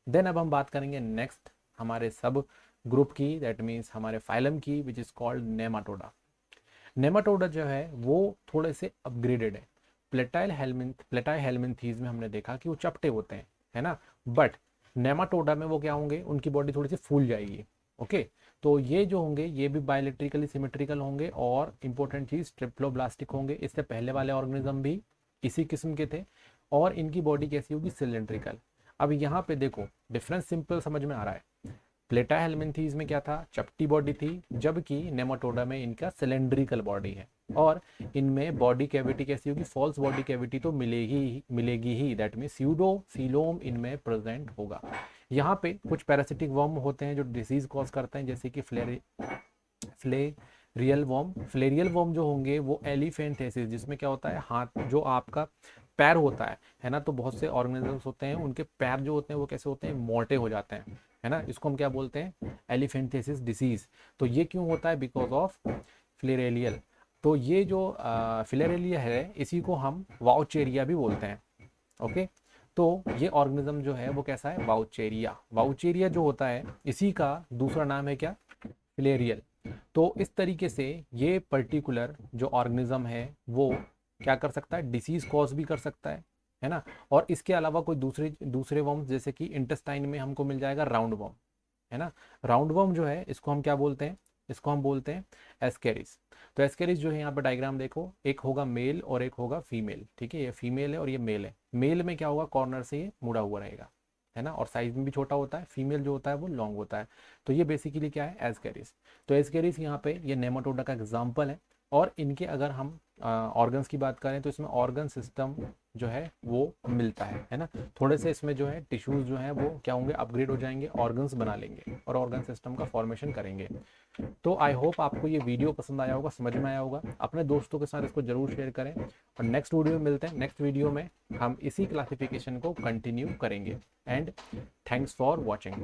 देन अब हम बात करेंगे नेक्स्ट हमारे सब ग्रुप की, दैट मीन्स हमारे फाइलम की, which is called Nematoda. Nematoda जो है वो थोड़े से अपग्रेडेड है। प्लेटाई हेलमिंथीज में हमने देखा कि वो चपटे होते हैं, है ना। बट नेमाटोडा में वो क्या होंगे? उनकी बॉडी थोड़ी सी फूल जाएगी, ओके। तो ये जो होंगे ये भी बायोइलेक्ट्रिकली सिमेट्रिकल होंगे और इंपॉर्टेंट चीज ट्रिप्लोब्लास्टिक होंगे। इससे पहले वाले ऑर्गेनिज्म भी इसी किस्म के थे और इनकी बॉडी कैसी होगी, सिलेंड्रिकल। अब यहाँ पे देखो डिफरेंस सिंपल समझ में आ रहा है। प्लेटाहेल्मिन्थीज में क्या था, चपटी बॉडी थी, जबकि नेमाटोडा में इनका सिलेंड्रिकल बॉडी है। और इनमें बॉडी कैविटी कैसी होगी, फॉल्स बॉडी कैविटी तो मिलेगी ही, दैट मीन स्यूडो सीलोम इनमें प्रेजेंट होगा। यहाँ पे कुछ पैरासिटिक वर्म होते हैं जो डिसीज कॉज करते हैं, जैसे कि फ्लेरियल वर्म। फ्लेरियल वर्म जो होंगे वो एलिफेंथेसिस, जिसमें क्या होता है, हाथ जो आपका पैर होता है ना, तो बहुत से ऑर्गेनिजम्स होते हैं उनके पैर जो होते हैं वो कैसे होते हैं, मोटे हो जाते हैं, है ना। इसको हम क्या बोलते हैं, एलिफेंथेसिस डिसीज। तो ये क्यों होता है, बिकॉज ऑफ फ्लेरेलियल। तो ये जो फ्लेरेलिया है इसी को हम वाउचेरिया भी बोलते हैं। ओके, तो ये ऑर्गेनिज्म जो है वो कैसा है, वाउचेरिया। वाउचेरिया जो होता है इसी का दूसरा नाम है क्या, फिलेरियल। तो इस तरीके से ये पर्टिकुलर जो ऑर्गेनिज्म है वो क्या कर सकता है, डिसीज कॉज भी कर सकता है ना। और इसके अलावा कोई दूसरे वर्म्स, जैसे कि इंटेस्टाइन में हमको मिल जाएगा राउंड वर्म, है ना। राउंड वर्म जो है इसको हम क्या बोलते हैं, इसको हम बोलते हैं एस्केरिस। तो एस्केरिस जो है यहाँ पर डायग्राम देखो, एक होगा मेल और एक होगा फीमेल, ठीक है। ये फीमेल है और ये मेल है। मेल में क्या होगा, कॉर्नर से ये मुड़ा हुआ रहेगा, है ना, और साइज में भी छोटा होता है। फीमेल जो होता है वो लॉन्ग होता है। तो ये बेसिकली क्या है, एस्केरिस। तो एस्केरिस यहाँ पे ये नेमाटोडा का एग्जाम्पल है। और इनके अगर हम ऑर्गन्स की बात करें तो इसमें ऑर्गन सिस्टम जो है वो मिलता है ना। थोड़े से इसमें जो है टिश्यूज जो है वो क्या होंगे, अपग्रेड हो जाएंगे, ऑर्गन्स बना लेंगे और ऑर्गन सिस्टम का फॉर्मेशन करेंगे। तो आई होप आपको ये वीडियो पसंद आया होगा, समझ में आया होगा। अपने दोस्तों के साथ इसको जरूर शेयर करें और नेक्स्ट वीडियो में मिलते हैं। नेक्स्ट वीडियो में हम इसी क्लासिफिकेशन को कंटिन्यू करेंगे। And thanks for watching.